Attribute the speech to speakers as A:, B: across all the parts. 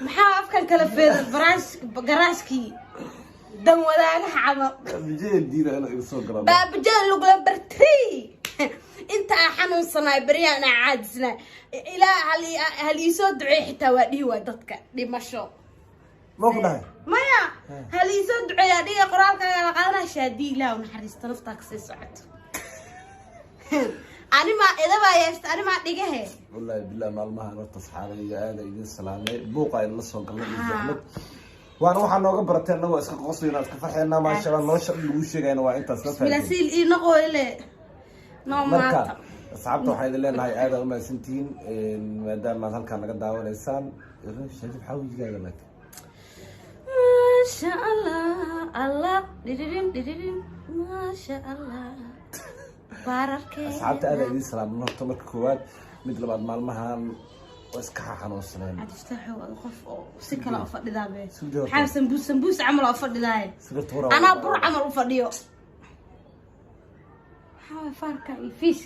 A: محاف كان كلا في براشكي دم ولا حمل
B: بجد دينا أنا يصور قرابة
A: بابجان لو قلبر تري انت حنون صناي بريانا عادسنا الى هل يسود حتى ودي وددك دمشو
B: ما كنا
A: مايا هل يسود عيادي قرالك قالنا شادي لا ونحرست نفتك سي سعد انا ما اذا با يست انا ما دغه
B: والله بالله مالمها انا تصحابي هذا يدين سلامي بوقا لا سو قلنا احمد وانا waxaan nooga bartay anagoo iska qoslayna iska farxayna ma sha Allah nolosha lagu sheegayna waa intaas la fahmay
A: milasiil ii noqoyle no maata
B: asxaabta waxay leedahay aad u maasantiin maadaama halka naga daawanaysaan shaqo xawigaaga lak
A: ma sha Allah Allah didirin ma sha Allah baararkee
B: asxaabta aad idin salaamno marka koowaad mid labaad maalmahan iska xanuunsaneen
A: adistaaxo qof oo si kala u fadhidaa be xasan buus amal u fadhidaay ana bur amal u fadhiyo ha farka i fish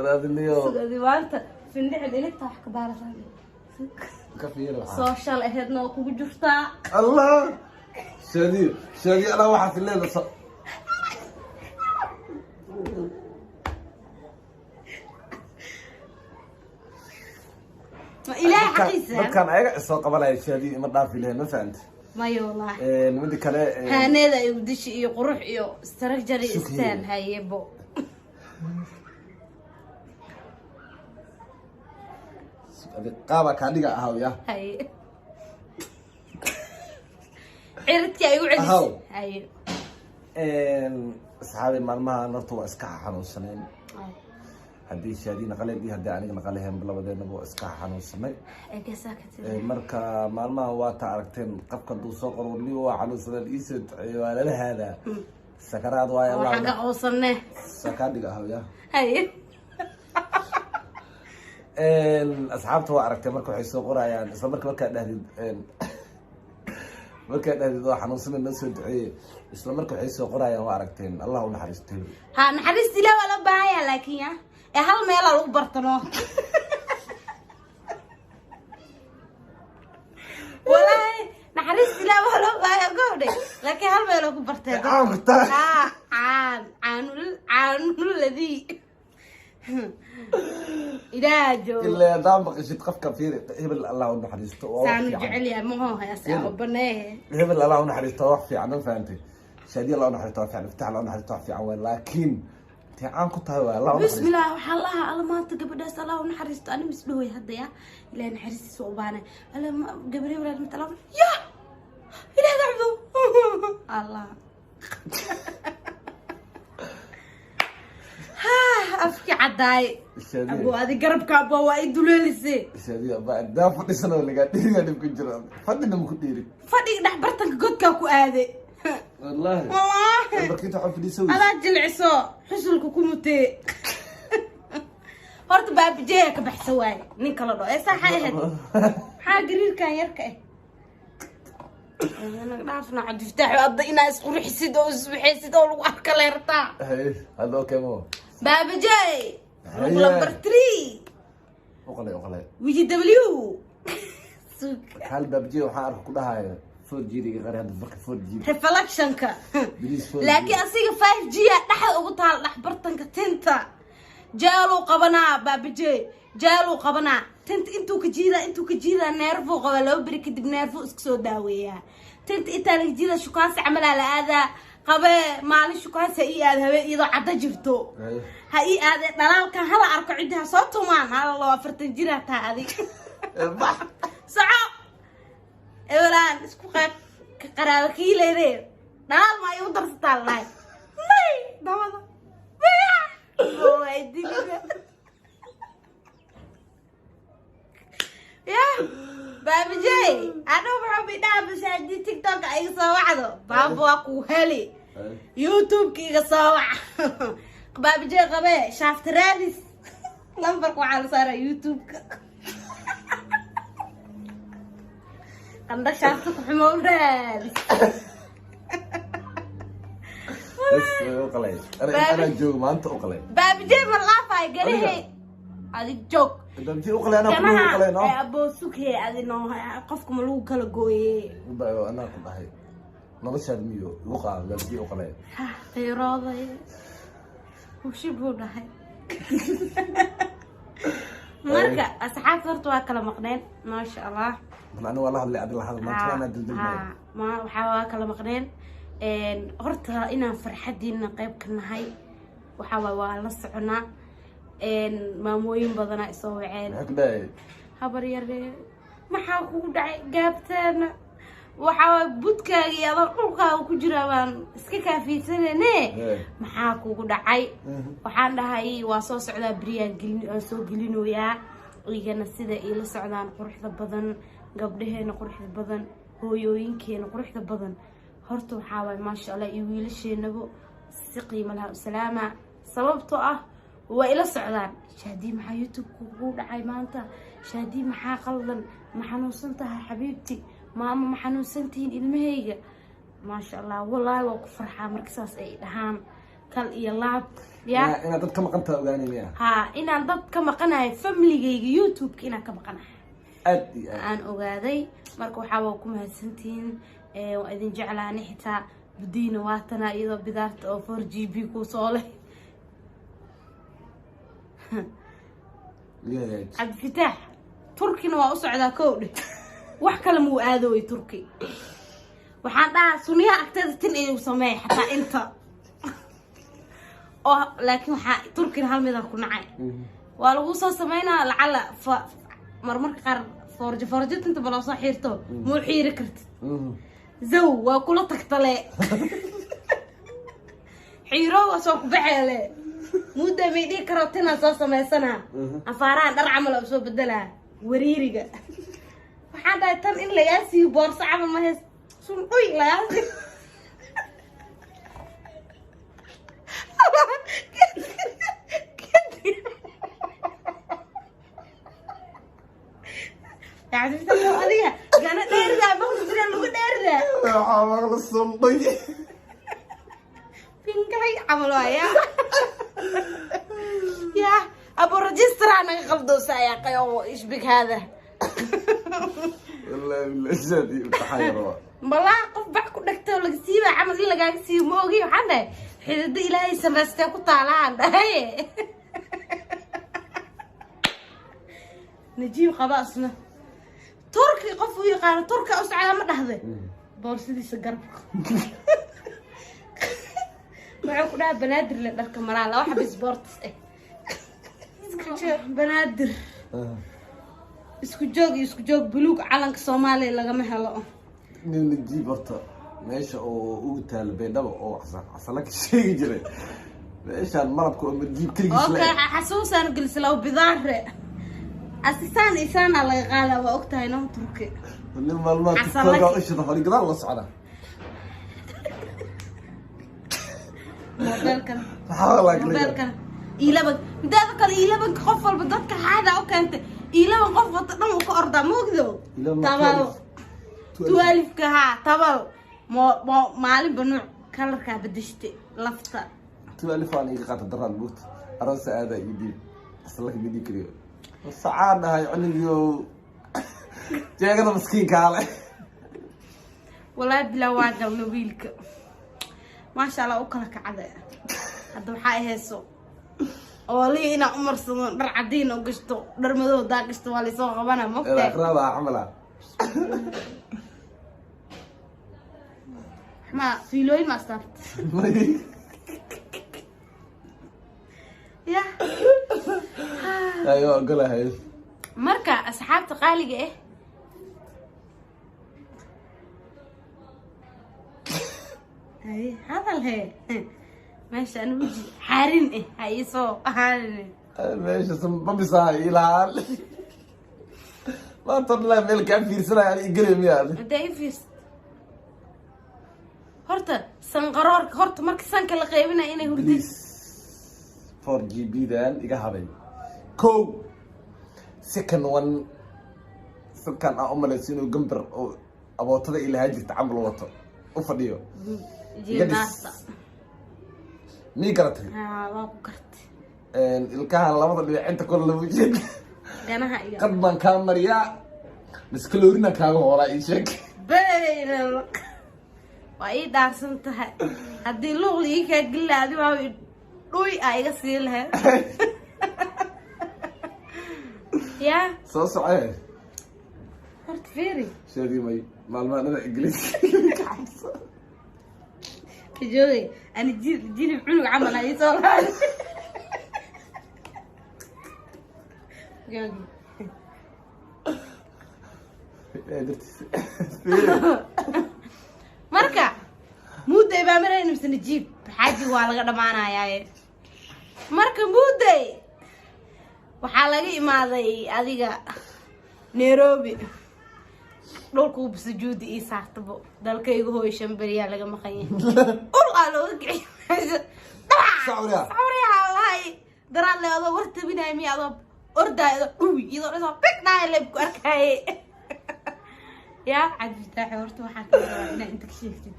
B: raadiniyo
A: diwaanta findhicid ilaa wax ka baarasan
B: ka fiiro
A: social aheadna kugu jirtaa
B: allah شادي أنا واحد في الليل
A: ما إله حقيسة
B: كان عيق السوق قبل هاي شادي ما ضاف ليه ما فهمت
A: ما والله
B: نمدي كلا
A: هنذا يودش يقرح يو استرجري استان هاي يبو
B: قابا كان دقا أهويا
A: هاي عرفتي أيوة عرفتي أيوة
B: أصحابي مالما نرتوا إسكاح حنوسنين هدي شادي نقلي دي هدي أنا نقليهم بلا بدين نبوا إسكاح حنوسنين
A: إيه ساكت
B: مركا مالما هو تعرفتين قبل دو سوق ولي هو حنوسن الإيسد ولا هذا سكرات واي الله
A: وحنا وصلنا
B: سكرات دي هويا
A: أيوة
B: أصحابته وعرفتين مركا حيسو قرا يعني إسلا مركا نهدي marka dadwaa xanuunsan in soo duceeyay isla markaa waxay soo qorayaan waa aragteen Allah u naxariisto
A: ha naxariisto ilaa wala baahaya laakiin ee hal meel lagu bartano wallahi naxariisto ilaa wala baahaya go'day laakiin hal meel lagu bartay caanul ladii إلاجو
B: إلا دام بقيت قف كثير هبل الله ونحرسته
A: سامي جعل يا مو يا سامي بناه
B: هبل الله ونحرسته وقفي عنا فهمتي شادي الله ونحرسته وقفي عنا فتح الله ونحرسته وقفي عنا لكن تعان كنت هوا الله
A: بسم الله وحلها الله ما تقبل داس الله ونحرسته أنا مسلوي هديا إلى نحرسته صوبانه أنا قبري ولا متلام يا إلى دعوه الله أفكي عداي أبو هذه قرب كابو وايد لوليسي
B: شادي بعد دا فدي سنه ولا قاعد يمكن جرا فدي نم كديري
A: فدي دحبرتك قدكا كو ادي
B: والله بركيت حب فدي سوي
A: انا جلعسو حسلك كومتي horta baabijee ka baxsan waay nin kala dhoo ee sax ahayd ha gariirkan yarka انا dhaafna cad iftaax wada ina isqurxisid oo iswaxisid oo lagu arka leerta
B: hay hado kemo
A: baabijee number 3
B: oqolay
A: وجي دبليو
B: hal baabijee waxa arko ku dhahayo 4G diga qari hada barka 4G
A: reflectionka laakiin asiga 5G dhaxal ugu taal dhaxbartanka tinta جالو قبنا بابجي جالو قبنا تنت انتو كجيدا نيرفو قبلو بريك دب نيرفو اسكسو داوية تنت انتا كجيدا شكاس عمل على هذا قبل مالي شكاس هاي هذا إذا عدا جرتو هاي هذا دلال كان هلا أركو عندها صوتو مان هلا الله فرتن جيرتا هذه سعو اولان اسكو قيب قرابكي ليرين دلال ما يودر ستال لاي مي دوالا يا بابا جاي انا بحب يدعم شادي تيك توك اي صواعده بابا اكو هلي يوتيوب كي صواع بابا جاي قبا شافت رادس لمبرك وعلى صار يوتيوب عندك شافتك حمول رادس
B: بس أقلي أنا جو ما أنت أقلي
A: باب جيب اللافة قالي adig joog
B: dantii u qalay anaa ku qalay no
A: abo suke adino qofka ma lagu kala gooyay
B: baayo anaa ku dhahay noloshaad miyo ugu qaad dantii u qalay
A: khayraday وشبه dhahay marka asxaabta horta waa kala maqneen ma sha Allah
B: man wala hadlay adil hal ma taana dildilmay
A: ma waxa kala maqneen horta inaan farxadiina qayb ka nahay waxa waa la soconaa maamooyin badan ay soo waceen habar yar maxaa kugu dhacay gaabtaana waxa budkaaga iyo dhulkaaga ku jira baan iska kaafiisanene maxaa kugu dhacay waxaan dhahay waa soo socdaa bariyan soo gelinoyaa igana sida ay la socdaan quruxda badan gabdhaheena quruxda badan hooyooyinkeena quruxda badan horta waxa way ma sha Allah iyo wiilasheenaba si qiimo laha salaama sababtoo ah waa ila socdaan shaadi maxaa youtube kugu dhacay maanta shaadi maxaa qaldan ma xanuunsan tahay xabiibti maama ma xanuunsantiin ilmahayga ma sha Allah wallahi waa ku farxaa markaas ay dhahaan kal iyo laab ya
B: ina dad ka maqanta ogaanayna
A: ha ina dad ka maqanahay familygayga youtube ina ka maqanahay aan ogaaday marka waxa waa ku mahadsantiin waa idin jeclaan xitaa budiina waatana iyadoo bidaarta oo 4GB ku soo leh عبد الفتاح تركي نوا أسعد كودي وحكى لمو آذوي تركي وحنا سنيا أكتر تنقل وسماح حتى أنت لكن تركي هالمذا كنا عاي ولو وصل سمينا لعل مرمر قر فرجت أنت بلا صحيرته مو حيركرت زو وكل تقتلي حيرو وسوق بعله مودة بيدي كراتين أساسا ما سنة أفاران در عمل أبسو بدلها وريريقة وحادا يتن إن لياسي وبورس عمل ما هي سنقوي لياسي يعني تسمعوا هذه كانت ديرها بقول ترى لو ديرها
B: عمل الصندوق
A: بينكري عملوا يا يا ابو رجستر انا غلطوا سايق ايش بك هذا
B: والله بالله تحيروا
A: والله قف بحكو دكتور لك سيبه عمل لك سيب موغي وحنا حدد الهي سمستي ku taalaan dhahay نجيب خلاصنا تركي قف ويقال تركي اسعى ما دحده بورسديس قربك waxaan ku dhahay banaadir la dharka maraa la waxa sports banaadir isku joog buluug calanka Soomaaliya laga ma helo
B: nin jibarta meesha oo ugu taal beedaba oo asala ka sheegi jiray meesha marabka oo jiib kaligiis
A: okay xasuusan gilsalaw bidaare asisaan isana la qaala waa ogtahay noo turki
B: nin maalmaad ka ishada hore gadaal la socda
A: موبايلكن
B: حاولك
A: موبايلكن إيلابن دادك إيلابن قفل بدك هذا أو كانت إيلابن قفل تنو كأرض موجودة تبال 12 كها تبال ما معلم بنوع كلر كبدشتي لفته
B: 12 أنا قاعد أدرى الموت أرنس هذا جديد أصلك بدي كريو السعادة هاي عنيو جاكنا مسكين كاله
A: والله بلا واجب نبيلك ما شاء الله أكلك كعادة هذا وحاي هسو أولي أنا عمر صدق در عدين وقشتو در مدو دا قشتو والي سوق وانا مفتاح
B: الأقرب عملها
A: ما في لوين ما استفدت يا
B: أيوة قولها هاي
A: مركا أصحاب تقالي إيه هذا الهي ماشي انا وجهي حارين ايه هاي سو حارين
B: ماشي اسم بمساي الى ما طلع ملك في سنه يعني قريم يعني
A: داي فيس هرتا سنقرار هرتا مرك سانك لا قيبنا اني هردي
B: 4GB دان iga habay ko second one second umaleysino gambar oo abootada ilaahay jirta camal wato u fadhiyo
A: جيباسا
B: مي قرتي
A: ها واو قرت
B: ilkahan labada dhinac inta kor lagu jeed
A: ganaha iyo
B: qad baan kaa mariyaa miskaloorina kaaga hoolaa ii sheeg
A: bayna waa ii dhaarsan tahay haddii luuqli ii kaa gilla adi waa dhuy aa iga sii lahayd ya
B: soo socee
A: horta fiiri
B: sheegii may maalmaanada ingiliiska
A: كجوي أنا جيني بعلو عمل هاي صار مركا مودة يبقى مرة نمسن نجيب حاجة وعلى قدر معنا يا مركا مودة وحلاقي ما ذي أذيك نيروبي dhulku bisujuudi ii saartabo dalkaygu hooy shambariya laga maqan ul alo gacay
B: sawriya
A: wallahi daraan leedo warta binay mi ado ordaydo dhuwi ido dhiso bignaay leeb ku arkay ya cabita horta waxa ka rabaa inaan inta ka sheegtid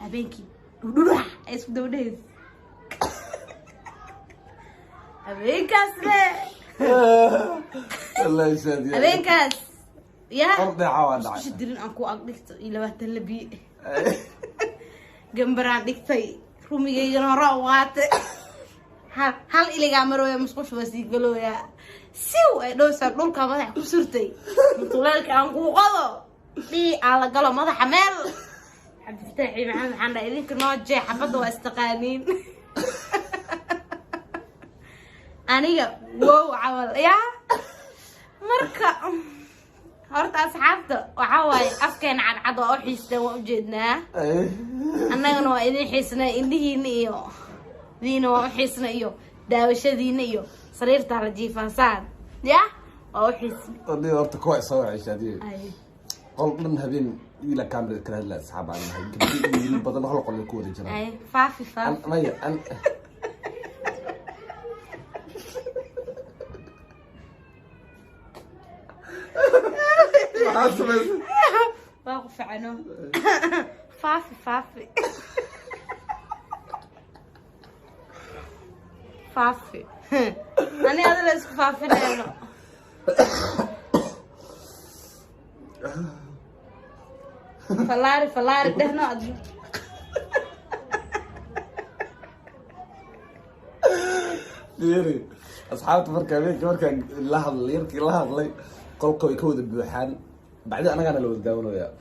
A: habeenkii dhudhuha isku dawdeed habeenkaas le
B: wallahi shadiya
A: habeenkaas يا
B: أرضي عواد
A: مش تدرين أنكو أقدك إلى وقت اللبي جنبران دكتي رومي جينا روات هل إلى جامرو يا مسقوش بس يقولوا يا سو لو سأقول كمان كسرتي طولك أنكو قضوا لي على قلم ماذا حمل حب تفتحي معنا عنا إذن كنا جاي حفظوا استقانين أنا واو عمل يا مركا horta asxaabta waxa waaye afkeena cadcad waa u xiisteen waa u jeednaa annagana waa idin xiisnaa indhihiina iyo diina waa u xiisnaa iyo daawashadiina iyo sariirta la jiifaasaan ya waa u xiisnaa
B: ودي horta kuwa soo cishadiye qol dhan habeen ila kaamil kala hadla asxaab aan nahay gabadhii badan hal qol ku wada jiraan
A: ay faafi
B: maya an
A: واقف عنه فافي فافي فافي أنا هذا اللي اسمه فافي لأنه فلاري ده نادي
B: ديري أصحابي مركا لحظة يركي لحظة قلقوا يكود بوحان بعدين أنا لو داونو يا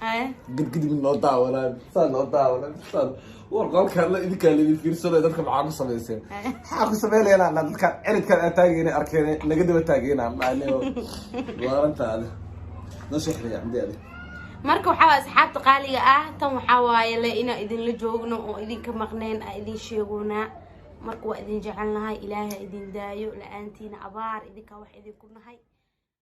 B: قد من نوضع ولا صار نوضع ولا صار والقول كان إذا كان اللي في رسالة ذلك معاق صبيسين حاق صبيلي أنا كان عريت كان أتاجيني أركيني نقدم أتاجينا يعني وأنت هذا نصيح لي عندي هذه
A: marka waxa waa asxaabta qaaliga ah tan waxa waaye la ina idin la joogno oo idin ka maqneen ay idin sheegona marka waa idin jecelnahay ilaahay idin daayo la aantiina abaar idinka wax idin ku nahay